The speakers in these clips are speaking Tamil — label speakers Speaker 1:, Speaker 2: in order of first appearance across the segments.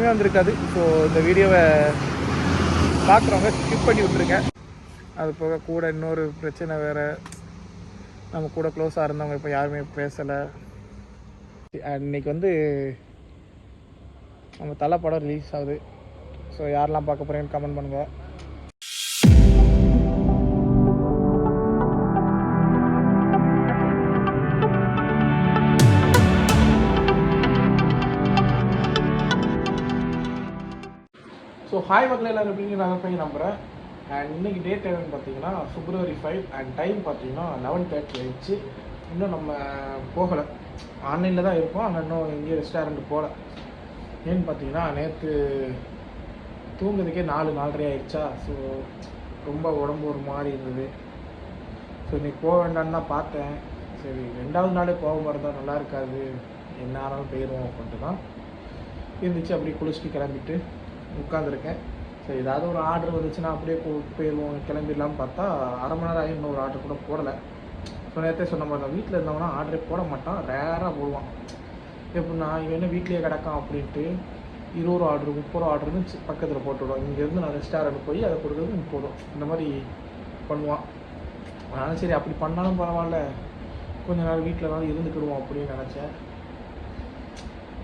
Speaker 1: எதுவுமே வந்திருக்காது. ஸோ இந்த வீடியோவை பார்க்குறவங்க ஸ்கிப் பண்ணி விட்ருங்க. அது போக கூட இன்னொரு பிரச்சனை வேறு, நம்ம கூட க்ளோஸாக இருந்தவங்க இப்போ யாருமே பேசலை. இன்றைக்கி வந்து நம்ம தலை படம் ரிலீஸ் ஆகுது. ஸோ யாரெல்லாம் பார்க்க போகிறீங்கன்னு கமெண்ட் பண்ணுங்கள். ஸோ ஹாய் மக்கள் எல்லோரும் எப்படிங்க நான் போய் நம்புகிறேன். அண்ட் இன்றைக்கி டேட் என்னன்னு பார்த்தீங்கன்னா February 5 அண்ட் டைம் பார்த்தீங்கன்னா 11:30 ஆயிடுச்சு. இன்னும் நம்ம போகலை, ஆன்லைனில் தான் இருக்கோம். ஆனால் இன்னும் எங்கேயும் ரெஸ்டாரண்ட் போகல. ஏன்னு பார்த்தீங்கன்னா நேற்று தூங்குறதுக்கே 4:30 ஆயிடுச்சா. ஸோ ரொம்ப உடம்பு ஒரு மாதிரி இருந்தது. ஸோ இன்றைக்கி போக வேண்டான்னு தான் பார்த்தேன். சரி 2வது நாளே போக மாதிரி தான் நல்லா இருக்காது, என்ன ஆனாலும் போயிடுவோம் அப்படின்ட்டு தான் இருந்துச்சு. அப்படியே குளிச்சுட்டு கிளம்பிட்டு உட்காந்துருக்கேன். சரி ஏதாவது ஒரு ஆர்டர் வந்துச்சுன்னா அப்படியே போயிடுவோம் கிளம்பிடலான்னு பார்த்தா அரை மணி நேரம் ஆகி இன்னும் ஒரு ஆர்டர் கூட போடலை. ஸோ நேரத்தே சொன்ன மாதிரி தான், வீட்டில் இருந்தவங்கன்னா ஆர்டரே போட மாட்டான், ரேராக போடுவான். எப்படின்னா இவன் என்ன வீட்லேயே கிடக்கான் அப்படின்ட்டு 20 ஆர்டர் 30 ஆர்டர்னு பக்கத்தில் போட்டுவிடுவான். இங்கேருந்து நான் ரெஸ்டாரண்ட் போய் அதை கொடுக்குறது 30 இந்த மாதிரி பண்ணுவான். அதனால் சரி அப்படி பண்ணாலும் பரவாயில்ல, கொஞ்ச நேரம் வீட்டில் தான் இருந்துக்கிடுவோம் அப்படின்னு நினச்சேன்.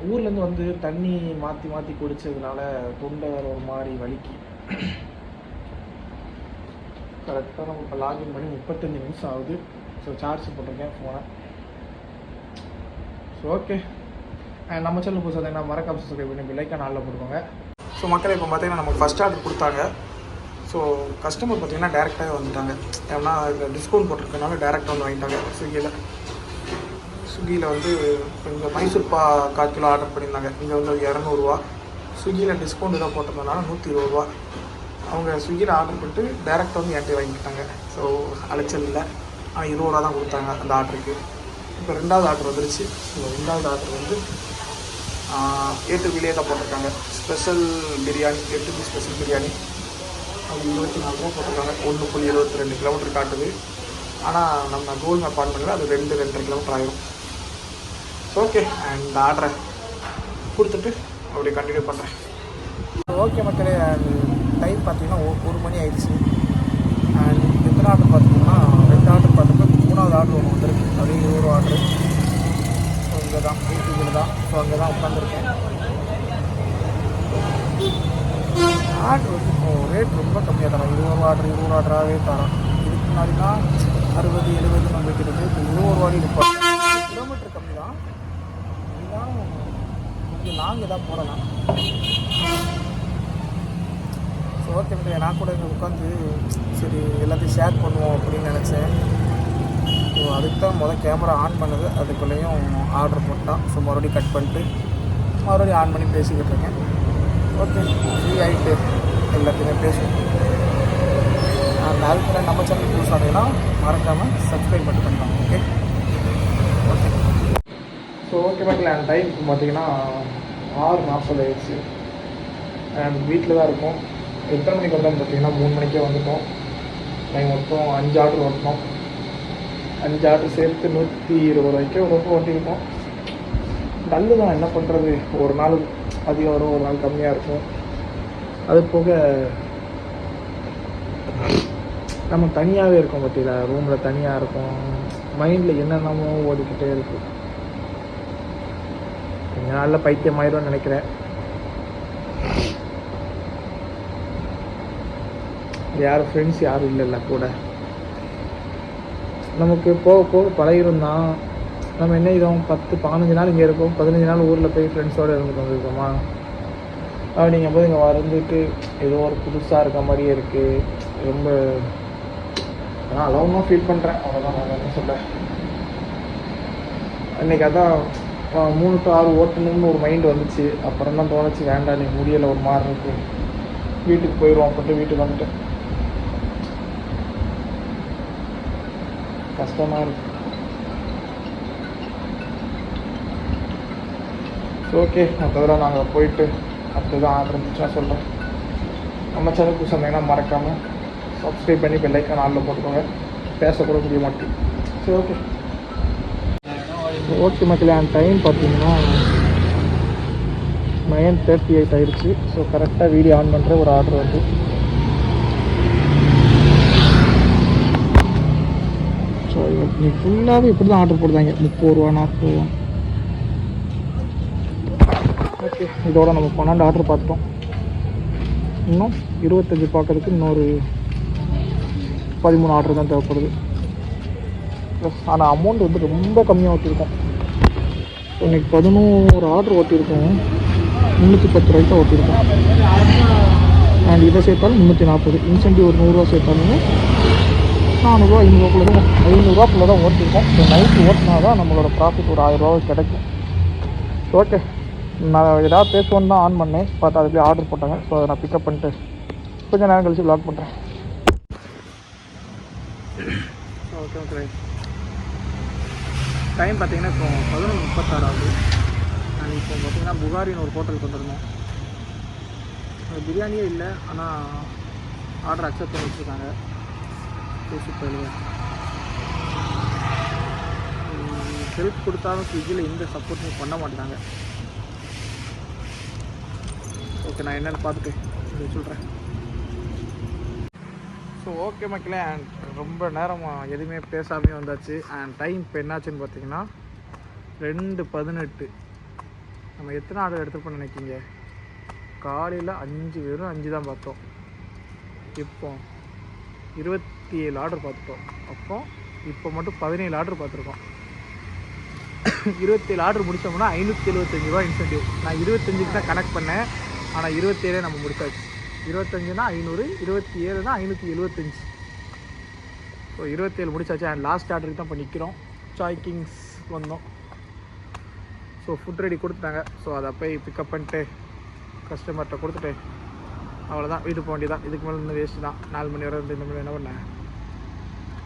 Speaker 1: ஊர்லேருந்து வந்து தண்ணி மாற்றி மாற்றி குடித்ததுனால தொண்டை வேறு ஒரு மாதிரி வலிக்கு. கரெக்டாக நம்ம இப்போ லாகின் பண்ணி 35 நிமிஷம் ஆகுது. ஸோ சார்ஜ் போட்டிருக்கேன் ஃபோனை. ஸோ ஓகே, நம்ம சேனல் புதுசாக தான் மறக்காம சப்ஸ்கிரைப் பண்ணி லைக்காக நாளில் போட்டுக்கோங்க. ஸோ மக்கள் இப்போ பார்த்தீங்கன்னா நமக்கு ஃபஸ்ட் ஆர்டர் கொடுத்தாங்க. ஸோ கஸ்டமர் பார்த்தீங்கன்னா டேரெக்டாகவே வந்துட்டாங்க. ஏன்னா டிஸ்கவுண்ட் போட்டிருக்கனால டேரெக்டாக வந்து வாங்கிட்டாங்க. ஸ்விக்கியில் வந்து இங்கே மைசூர் 1/4 கிலோ ஆர்டர் பண்ணியிருந்தாங்க. இங்கே வந்து 200 ரூபா. ஸ்விக்கியில் டிஸ்கவுண்ட் தான் போட்டிருந்தனால 120 ரூபா. அவங்க ஸ்விக்கியில் ஆர்டர் பண்ணிட்டு டேரெக்டாக வந்து என்கிட்ட வாங்கிக்கிட்டாங்க. ஸோ அலைச்சல் இல்லை. ஆனால் 20 ரூபா தான் கொடுத்தாங்க அந்த ஆர்டருக்கு. இப்போ 2வது ஆர்டர் வந்துருச்சு. ஸோ 2வது ஆர்டர் வந்து 8 பிரியாணி தான் போட்டிருக்காங்க. Special biryani 8 piece special biryani. அது 24 ரூபா போட்டிருக்காங்க. 1.22 கிலோமீட்டர் காட்டுது. ஆனால் நம்ம கூகுள் மேப் ஆன் பண்ணல, அது 2-2.5 கிலோமீட்டர் ஆகிடும். ஓகே, அண்ட் ஆர்டரை கொடுத்துட்டு அப்படியே கண்டினியூ பண்ணுறேன். ஓகே மக்களே, அண்ட் டைம் பார்த்தீங்கன்னா 1 மணி ஆயிடுச்சு. அண்ட் எத்தனை ஆர்டர் பார்த்தீங்கன்னா 2 ஆர்டர் பார்த்துட்டு 3வது ஆர்டர் ஒன்று வந்துருக்கு. அது 20 ஆர்டரு. ஸோ இங்கே தான் வீட்டுக்கு தான். ஸோ அங்கே தான் உட்காந்துருக்கேன். ஆர்டர் வந்து இப்போது ரேட் ரொம்ப கம்மியாக தரோம். 20 ஆர்டராகவே தரோம். இதுக்கு முன்னாடினா 60-70 நம்ம வைக்கிறது. இப்போ 20 ரூபாய் இருப்போம். கிலோமீட்டர் கம்மி தான். இருந்தாலும் கொஞ்சம் லாங் தான் போடலாம். ஸோ ஓகே மக்களே, நான் கூட இங்கே உட்காந்து சரி எல்லாத்தையும் ஷேர் பண்ணுவோம் அப்படின்னு நினச்சேன். ஸோ அதுக்கு தான் கேமரா ஆன் பண்ணது. அதுக்குள்ளேயும் ஆர்டர் போட்டான். ஸோ மறுபடியும் கட் பண்ணிட்டு மறுபடியும் ஆன் பண்ணி பேசிக்கிட்டு இருக்கேன். ஓகே, ஃப்ரீ ஆகிட்டு எல்லாத்தையுமே பேசுவோம். அதுக்கு நம்ம சேனல் புதுசாக மறக்காமல் சப்ஸ்கிரைப் பண்ணி பண்ணலாம். Okay okay. ஸோ ஓகே மக்களே, அந்த டைம் பார்த்தீங்கன்னா 6:40 ஆயிடுச்சு. அண்ட் வீட்டில் தான் இருக்கோம். எத்தனை மணிக்கு வந்தோம்னு பார்த்தீங்கன்னா 3 மணிக்கே வந்துட்டோம். நாங்கள் மொத்தம் 5 ஆர்டர் ஓட்டணும். 5 ஆர்டர் சேர்த்து 120 ரூபாய்க்கு ரொம்ப ஓட்டியிருக்கோம். டல்லு தான், என்ன பண்ணுறது. ஒரு நாள் அதிகம் வரும், ஒரு நாள் கம்மியாக இருக்கும். அது போக நம்ம தனியாகவே இருக்கோம் பற்றியில, ரூமில் தனியாக இருக்கும். மைண்டில் என்னென்னமோ ஓடிக்கிட்டே இருக்குது. கொஞ்ச நாளில் பைத்தியமாயிடும்னு நினைக்கிறேன். யாரும் ஃப்ரெண்ட்ஸ் யாரும் இல்லைல்ல கூட. நமக்கு போக போக பழகிருந்தான். நம்ம என்ன இதோம் 10-15 நாள் இங்கே இருக்கோம், 15 நாள் ஊரில் போய் ஃப்ரெண்ட்ஸோடு இருந்துட்டு வந்துருக்கோமா. அப்படிங்கும்போது இங்கே வந்துட்டு ஏதோ ஒரு புதுசாக இருக்க மாதிரியே இருக்குது. ரொம்ப நான் அலோமாக ஃபீல் பண்ணுறேன். அவ்வளோதான், நான் என்ன சொல்கிறேன். அன்றைக்கி அதான் 3 to 6 ஓட்டணும்னு ஒரு மைண்டு வந்துச்சு. அப்புறம் தான் தோணுச்சு வேண்டாம் நீ முடியலை, ஒரு மாதிரி இருக்கு, வீட்டுக்கு போயிடுவோம் அப்படின்ட்டு வீட்டுக்கு வந்துட்டேன். கஷ்டமாக இருக்கு. ஓகே, மற்றதெல்லாம் நாங்கள் போயிட்டு அடுத்ததான் ஆர்டர் இருந்துச்சுன்னா சொல்கிறேன். நம்ம சேனலுக்கு சொன்னீங்கன்னா மறக்காமல் சப்ஸ்கிரைப் பண்ணி பெல்லைக்கான ஆளில் போட்டுக்கோங்க. பேசக்கூட முடிய மாட்டேன். சரி ஓகே ஓகே மக்களே, அந்த டைம் பார்த்தீங்கன்னா 9:38 ஆயிடுச்சு. ஸோ கரெக்டாக வீடியோ ஆன் பண்ணுற ஒரு ஆர்டர் வந்து ஸோ நீ ஃபுல்லாகவே இப்படி தான் ஆர்டர் போடுறாங்க. 30 ரூபா 40 ரூபா. ஓகே, இதோட நம்ம 12 ஆர்டர் பார்த்துட்டோம். இன்னும் 25 பார்க்கறதுக்கு இன்னொரு 13 ஆர்டர் தான் தேவைப்படுது. ப்ளஸ் ஆனால் அமௌண்ட் வந்து ரொம்ப கம்மியாக ஓட்டியிருக்கோம். ஸோ இன்றைக்கி 11 ஆர்டர் ஓட்டியிருக்கோம். 310 ரூபாய்க்கு தான் ஓட்டியிருக்கோம். அண்ட் இதை சேர்த்தாலும் 340. இன்சென்டிவ் ஒரு 100 ரூபா சேர்த்தாலுமே 400 ரூபா 500 தான் 500 ரூபாக்குள்ளே தான் ஓட்டியிருக்கோம். ஸோ நைட்டு ஓட்டினா தான் நம்மளோட ப்ராஃபிட் ஒரு 1000 ரூபா கிடைக்கும். ஓகே, நான் ஏதாவது பேசுவோன்னு தான் ஆன் பண்ணேன். பார்த்தா அதுலேயே ஆர்டர் போட்டாங்க. ஸோ அதை நான் பிக்கப் பண்ணிட்டு கொஞ்சம் நேரம் கழிச்சு வ்ளாக் பண்ணுறேன். ஓகே ஓகே, டைம் பார்த்தீங்கன்னா இப்போ 11:36 ஆகுது. நான் இப்போ பார்த்தீங்கன்னா புகாரின்னு ஒரு ஹோட்டலுக்கு வந்துருந்தோம். பிரியாணியே இல்லை, ஆனால் ஆர்டர் அக்செப்ட் பண்ணி வச்சுருக்காங்க. சூப்பர். ஹெல்ப் கொடுத்தாலும் ஸ்விக்கியில் எந்த சப்போர்ட்டும் பண்ண மாட்டாங்க. ஓகே, நான் என்னென்னு பார்த்துட்டு சொல்கிறேன். ஸோ ஓகே மக்களே, அண்ட் ரொம்ப நேரமாக எதுவுமே பேசாமே வந்தாச்சு. அண்ட் டைம் இப்போ என்னாச்சுன்னு பார்த்தீங்கன்னா 2:18. நம்ம எத்தனை ஆர்டர் எடுத்துருப்போம்னு நினைக்கிங்க? காலையில் 5 தான் பார்த்தோம். இப்போ 27 ஆர்டர் பார்த்துட்டோம். அப்போ இப்போ மட்டும் 17 ஆர்டர் பார்த்துருக்கோம். 27 ஆர்டர் முடித்தோம்னா 575 ரூபா இன்சென்டிவ். நான் 25க்கு தான் கனெக்ட் பண்ணேன், ஆனால் 27 நம்ம முடிச்சாச்சு. 25னா 500, 27னா 575. ஸோ 27 முடிச்சாச்சு. அண்ட் லாஸ்ட் ஆர்டருக்கு தான் இப்போ நிற்கிறோம். சாய் கிங்ஸ் வந்தோம். ஸோ ஃபுட் ரெடி கொடுத்துட்டாங்க. ஸோ அதை போய் பிக்கப் பண்ணிட்டு கஸ்டமர்கிட்ட கொடுத்துட்டு அவ்வளோதான், வீட்டுக்கு போக வேண்டியதான். இதுக்கு மேலே இன்னும் வேஸ்ட்டு தான். 4 மணி வரை இந்த மணி என்ன பண்ணேன்.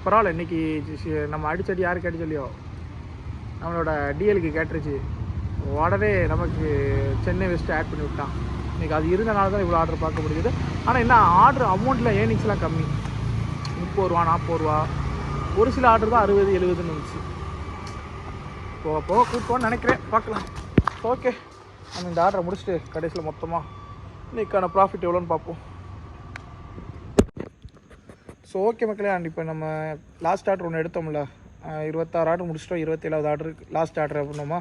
Speaker 1: பரவாயில்ல, இன்றைக்கி நம்ம அடிச்சடி யாருக்கு அடிச்சலையோ நம்மளோட டிஎலுக்கு கேட்டுருச்சு. உடனே நமக்கு சென்னை வெஸ்ட்டு ஆட் பண்ணி விட்டான். இன்றைக்கி அது இருந்தனால தான் இவ்வளோ ஆர்டர் பார்க்க முடியுது. ஆனால் என்ன ஆர்டர் அமௌண்ட்டில் ஏர்னிங்ஸ்லாம் கம்மி. 30 ரூபா 40 ரூபா. ஒரு சில ஆர்டர் தான் 60 70ன்னு வந்துச்சு. போக போக கூப்பிட்டோன்னு நினைக்கிறேன், பார்க்கலாம். ஓகே, நம்ம இந்த ஆர்டரை முடிச்சுட்டு கடைசியில் மொத்தமாக இன்றைக்கான ப்ராஃபிட் எவ்வளோன்னு பார்ப்போம். ஸோ ஓகே மக்களே, அண்ட் இப்போ நம்ம லாஸ்ட் ஆர்டர் ஒன்று எடுத்தோம்ல, 26 ஆர்டர் முடிச்சிட்டோம். 27வது ஆர்டருக்கு லாஸ்ட் ஆர்டர் அப்படின்னோமா,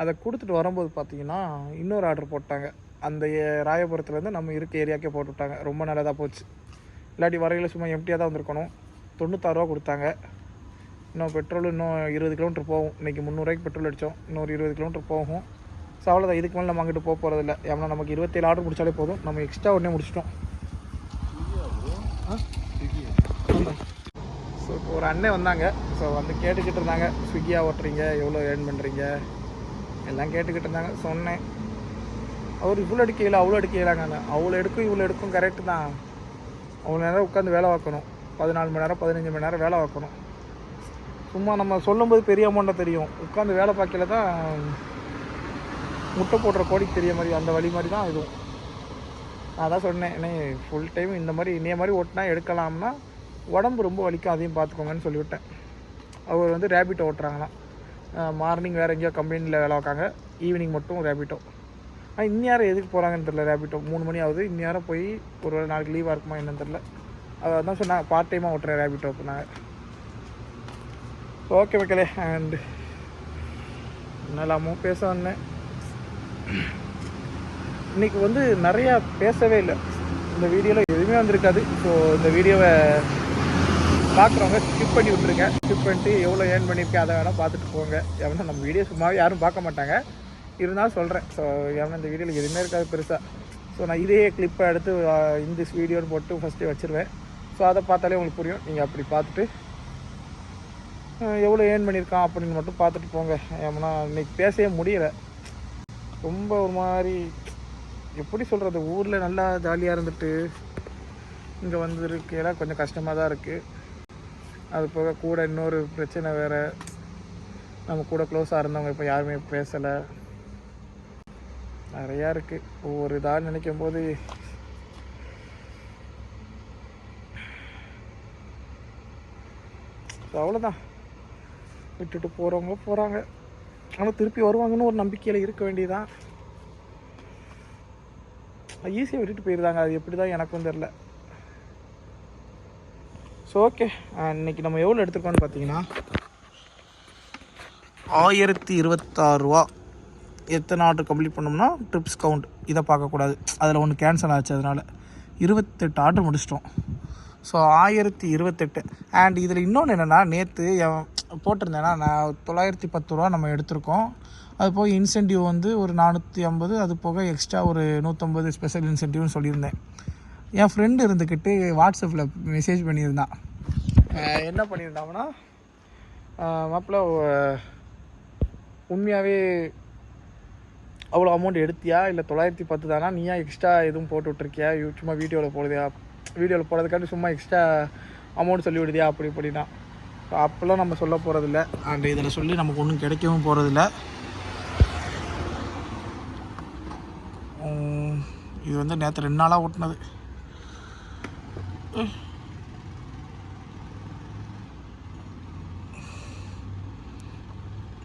Speaker 1: அதை கொடுத்துட்டு வரும்போது பார்த்தீங்கன்னா இன்னொரு ஆர்டர் போட்டாங்க. அந்த ராயபுரத்துலேருந்து நம்ம இருக்க ஏரியாக்கே போட்டு விட்டாங்க. ரொம்ப நல்லதாக போச்சு. இல்லாட்டி வரையில் சும்மா எம்டியாக தான் வந்திருக்கணும். 96 ரூபா கொடுத்தாங்க. இன்னும் பெட்ரோல் இன்னும் 20 கிலோமீட்டர் போகும். இன்றைக்கி 300 ரூபாய்க்கு பெட்ரோல் அடித்தோம். இன்னொரு 20 கிலோமீட்டர் போகும். ஸோ அவ்வளோதான், இதுக்கு மேலே நம்ம அங்கிட்டு போக போகிறதில்ல. ஏன்னா நமக்கு 27 ஆர்டர் முடிச்சாலே போதும். நம்ம எக்ஸ்ட்ரா உடனே முடிச்சிட்டோம். ஸோ இப்போ ஒரு அண்ணன் வந்தாங்க. ஸோ வந்து கேட்டுக்கிட்டு இருந்தாங்க, ஸ்விக்கியாக ஓட்டுறீங்க, எவ்வளோ ஏர்ன் பண்ணுறீங்க எல்லாம் கேட்டுக்கிட்டு இருந்தாங்க. சொன்னேன், அவர் இவ்வளோ எடுக்கல அவ்வளோ எடுக்கலாங்க. அவ்வளோ எடுக்கும் இவ்வளோ எடுக்கும் கரெக்டு தான். அவ்வளோ நேரம் உட்காந்து வேலை பார்க்கணும். 14 மணி நேரம் 15 மணி நேரம் வேலை பார்க்கணும். சும்மா நம்ம சொல்லும்போது பெரிய அமௌண்ட்டாக தெரியும். உட்காந்து வேலை பார்க்கல தான் முட்டை போடுற கோடிக்கு தெரிய மாதிரி, அந்த வழி மாதிரி தான் இதுவும். நான் தான் சொன்னேன், என்ன ஃபுல் டைம் இந்த மாதிரி இன்னைய மாதிரி ஓட்டினா எடுக்கலாம்னா உடம்பு ரொம்ப வலிக்கும், அதையும் பார்த்துக்கோங்கன்னு சொல்லிவிட்டேன். அவர் வந்து ரேபிட்டோ ஓட்டுறாங்களாம். மார்னிங் வேறு எங்கேயோ கம்பெனியில் வேலை வைக்காங்க, ஈவினிங் மட்டும் ரேபிட்டோ. இந்நேரம் எதுக்கு போகிறாங்கன்னு தெரில. ரேபிட்டோ 3 மணி ஆகுது. இந்நேரம் போய் ஒரு வேளை நாளைக்கு லீவாக இருக்குமா என்னன்னு தெரில. அவர் தான் சொன்னாங்க, பார்ட் டைமாக ஓட்டுறேன் ரேபிட்டோ அப்படின்னாங்க. ஓகே மக்களே, அண்டு என்னெல்லாமோ பேச வந்தேன். இன்றைக்கி வந்து நிறையா பேசவே இல்லை. இந்த வீடியோவில் எதுவுமே வந்திருக்காது. ஸோ இந்த வீடியோவை பார்க்குறவங்க ஸ்கிப் பண்ணி விட்ருங்க. ஸ்கிப் பண்ணிட்டு எவ்வளோ ஏர்ன் பண்ணியிருக்கேன் அதை வேணால் பார்த்துட்டு போங்க. ஏன்னா நம்ம வீடியோ சும்மாவே யாரும் பார்க்க மாட்டாங்க, இருந்தாலும் சொல்கிறேன். ஸோ ஏன்னா இந்த வீடியோவில் எதுவுமே இருக்காது பெருசாக. ஸோ நான் இதே கிளிப்பை எடுத்து இந்த வீடியோன்னு போட்டு ஃபஸ்ட்டே வச்சுருவேன். ஸோ அதை பார்த்தாலே உங்களுக்கு புரியும். நீங்கள் அப்படி பார்த்துட்டு எவ்வளோ ஏர்ன் பண்ணியிருக்கான் அப்படின்னு மட்டும் பார்த்துட்டு போங்க. ஏன்னா இன்றைக்கி பேசவே முடியலை. ரொம்ப ஒரு மாதிரி எப்படி சொல்கிறது, ஊரில் நல்லா ஜாலியாக இருந்துட்டு இங்கே வந்துருக்கையெல்லாம் கொஞ்சம் கஷ்டமாக தான் இருக்குது. அது போக கூட இன்னொரு பிரச்சனை வேறு, நம்ம கூட க்ளோஸாக இருந்தவங்க இப்போ யாருமே பேசலை. நிறையா இருக்குது. ஒவ்வொரு இதாக நினைக்கும் போது அவ்வளோதான். விட்டுட்டு போகிறவங்க போகிறாங்க, ஆனால் திருப்பி வருவாங்கன்னு ஒரு நம்பிக்கையில் இருக்க வேண்டியதான். ஈஸியாக விட்டுட்டு போயிருந்தாங்க. அது எப்படி தான் எனக்கும் தெரில. ஸோ ஓகே, இன்றைக்கி நம்ம எவ்வளோ எடுத்துருக்கோன்னு பார்த்தீங்கன்னா 1026 ரூபா. எத்தனை ஆர்டர் கம்ப்ளீட் பண்ணோம்னா ட்ரிப்ஸ் கவுண்ட் இதை பார்க்கக்கூடாது, அதில் ஒன்று கேன்சல் ஆச்சு. அதனால் 28 ஆர்டர் முடிச்சிட்டோம். ஸோ 1028. அண்ட் இதில் இன்னொன்று என்னென்னா, நேற்று போட்டிருந்தேன்னா நான் 910 ரூபா நம்ம எடுத்திருக்கோம். அது போக இன்சென்டிவ் வந்து ஒரு 450, அது போக எக்ஸ்ட்ரா ஒரு 150 ஸ்பெஷல் இன்சென்டிவ்னு சொல்லியிருந்தேன். என் ஃப்ரெண்டு இருந்துக்கிட்டு வாட்ஸ்அப்பில் மெசேஜ் பண்ணியிருந்தான். என்ன பண்ணியிருந்தாங்கன்னா, மாப்பிள்ள உண்மையாகவே அவ்வளோ அமௌண்ட் எடுத்தியா, இல்லை 910 தானா, நீயா எக்ஸ்ட்ரா எதுவும் போட்டு விட்ருக்கியா, சும்மா வீடியோவில் போடுதியா, வீடியோவில் போடுறதுக்காண்டி சும்மா எக்ஸ்ட்ரா அமௌண்ட் சொல்லி விடுதியா அப்படி இப்படின்னா. ஸோ அப்போல்லாம் நம்ம சொல்ல போகிறதில்ல. அண்ட் இதில் சொல்லி நமக்கு ஒன்றும் கிடைக்கவும் போகிறதில்ல. இது வந்து நேற்று 2 நாளாக ஓட்டினது.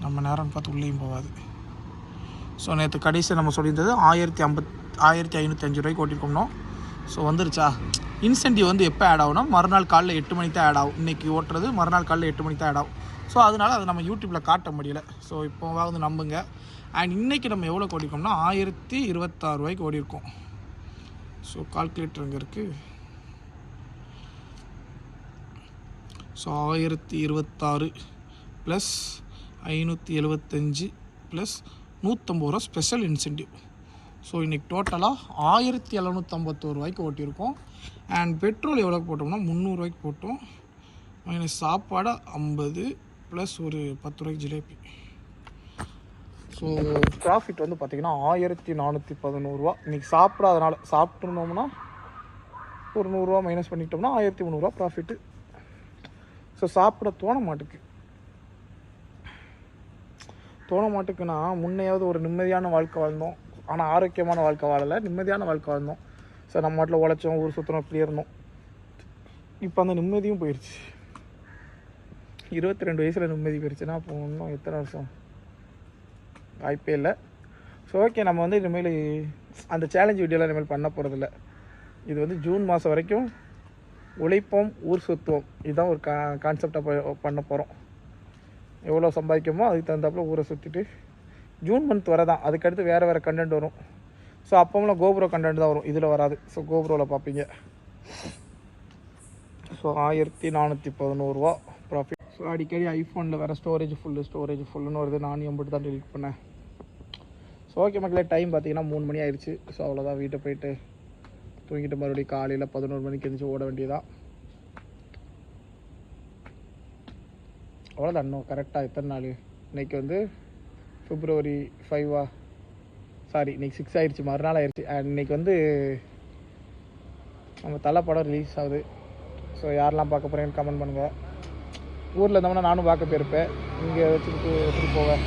Speaker 1: நம்ம நேரம் பார்த்து உள்ளேயும் போகாது. ஸோ நேற்று கடைசி நம்ம சொல்லியிருந்தது 1505 ரூபாய்க்கு ஓட்டிருக்கோம்னோம். ஸோ வந்துருச்சா. இன்சென்டிவ் வந்து எப்போ ஆட் ஆகும்னா மறுநாள் காலைல 8 மணிக்கு தான் ஆட் ஆகும். இன்றைக்கி ஓட்டுறது மறுநாள் காலைல 8 மணிக்கு தான் ஆட் ஆகும். ஸோ அதனால் அதை நம்ம யூடியூப்பில் காட்ட முடியல. ஸோ இப்போ வந்து நம்புங்க. அண்ட் இன்றைக்கி நம்ம எவ்வளோ ஓடிருக்கோம்னா 1026 ரூபாய்க்கு ஓடிருக்கோம். ஸோ கால்குலேட்டர் அங்கே இருக்குது. ஸோ 1026 ப்ளஸ் 575 ப்ளஸ் 150 ரூபா ஸ்பெஷல் இன்சென்டிவ். ஸோ இன்றைக்கி டோட்டலாக 1751 ரூபாய்க்கு ஓட்டியிருக்கோம். அண்ட் பெட்ரோல் எவ்வளோக்கு போட்டோம்னா 300 ரூபாய்க்கு போட்டோம். மைனஸ் சாப்பாடு 50 ப்ளஸ் ஒரு 10 ரூபாய்க்கு ஜிலேபி. ஸோ ப்ராஃபிட் வந்து பார்த்திங்கன்னா 1411 ரூபா. இன்றைக்கி சாப்பிடாதனால, சாப்பிட்ருந்தோம்னா ஒரு 100 ரூபா மைனஸ் பண்ணிக்கிட்டோம்னா 1300 ரூபா ப்ராஃபிட்டு. ஸோ சாப்பிட தோண மாட்டுக்குன்னா முன்னையாவது ஒரு நிம்மதியான வாழ்க்கை வாழ்ந்தோம். ஆனால் ஆரோக்கியமான வாழ்க்கை வாழலை, நிம்மதியான வாழ்க்கை வாழ்ந்தோம். ஸோ நம்ம நாட்டில் உழைச்சோம், ஊர் சுற்றணும், இப்படி இருந்தோம். இப்போ அந்த நிம்மதியும் போயிடுச்சு. 22 வயசில் நிம்மதி போயிடுச்சுன்னா அப்போ இன்னும் எத்தனை வருஷம், வாய்ப்பே இல்லை. ஸோ ஓகே, நம்ம வந்து இனிமேல் அந்த சேலஞ்ச் வீடியோலாம் இனிமேல் பண்ண போகிறதில்ல. இது வந்து ஜூன் மாதம் வரைக்கும் உழைப்போம், ஊர் சுற்றுவோம், இதுதான் ஒரு கான்செப்டாக பண்ண போகிறோம். எவ்வளோ சம்பாதிக்கமோ அதுக்கு தகுந்தாப்புல ஊரை சுற்றிட்டு ஜூன் மந்த் வர தான். அதுக்கடுத்து வேறு கண்டென்ட் வரும். ஸோ அப்போம்லாம் கோபுரோ கண்டென்ட் தான் வரும், இதில் வராது. ஸோ கோபுரோவில் பார்ப்பீங்க. ஸோ 1411 ரூபா ப்ராஃபிட். ஸோ அடிக்கடி ஐஃபோனில் வேறு ஸ்டோரேஜ் ஃபுல்லுன்னு வருது. நானும் எம்பிட்டு தான் டெலிட் பண்ணேன். ஸோ ஓகே மக்களே, டைம் பார்த்தீங்கன்னா 3 மணி ஆயிடுச்சு. ஸோ அவ்வளோதான், வீட்டை போயிட்டு தூங்கிட்டு மறுபடியும் காலையில் 11 மணிக்கு எழுந்துச்சு ஓட வேண்டியதான். அவ்வளோதான். இன்னும் கரெக்டாக எத்தனை நாள், இன்றைக்கி வந்து February 5 சாரி இன்றைக்கி 6 ஆயிடுச்சு, மறுநாள் ஆயிடுச்சு. அண்ட் இன்றைக்கி வந்து நம்ம தலை படம் ரிலீஸ் ஆகுது. ஸோ யாரெல்லாம் பார்க்க போகிறேன்னு கமெண்ட் பண்ணுங்கள். ஊரில் இருந்தோம்னா நானும் பார்க்க போயிருப்பேன், இங்கே வச்சுக்கிட்டு எப்படி போவேன்.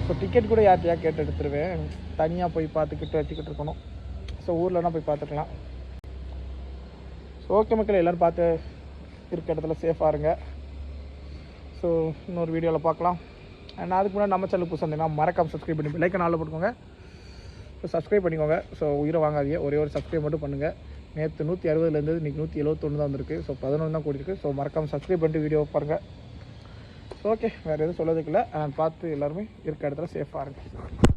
Speaker 1: ஸோ டிக்கெட் கூட யார்கிட்டையா கேட்டு எடுத்துருவேன், தனியாக போய் பார்த்துக்கிட்டு வச்சுக்கிட்டு இருக்கணும். ஸோ ஊர்லனா போய் பார்த்துக்கலாம். ஸோ ஓகே மக்கள், எல்லோரும் பார்த்து இருக்க இடத்துல சேஃபாக இருங்க. ஸோ இன்னொரு வீடியோவில் பார்க்கலாம். அண்ட் அதுக்கு முன்னாடி நம்ம சேனல் புதுசாக இருந்தீங்கன்னா மறக்காம சப்ஸ்கிரைப் பண்ணி லைக் நாளில் போட்டுக்கோங்க. ஸோ சப்ஸ்கிரைப் பண்ணிக்கோங்க. ஸோ உயிரை வாங்காதீங்க, ஒரே ஒரு சப்ஸ்கிரைப் மட்டும் பண்ணுங்கள். நேற்று 160 இருந்தது, இன்றைக்கி 171 தான் வந்திருக்கு. ஸோ 11 தான் கூட்டிருக்கு. ஸோ மறக்காமல் சப்ஸ்கிரைப் பண்ணிட்டு வீடியோ பாருங்கள். ஸோ ஓகே, வேறு எதுவும் சொல்லதுக்கு இல்லை. பார்த்து எல்லாருமே இருக்க இடத்துல சேஃபாக இருங்க.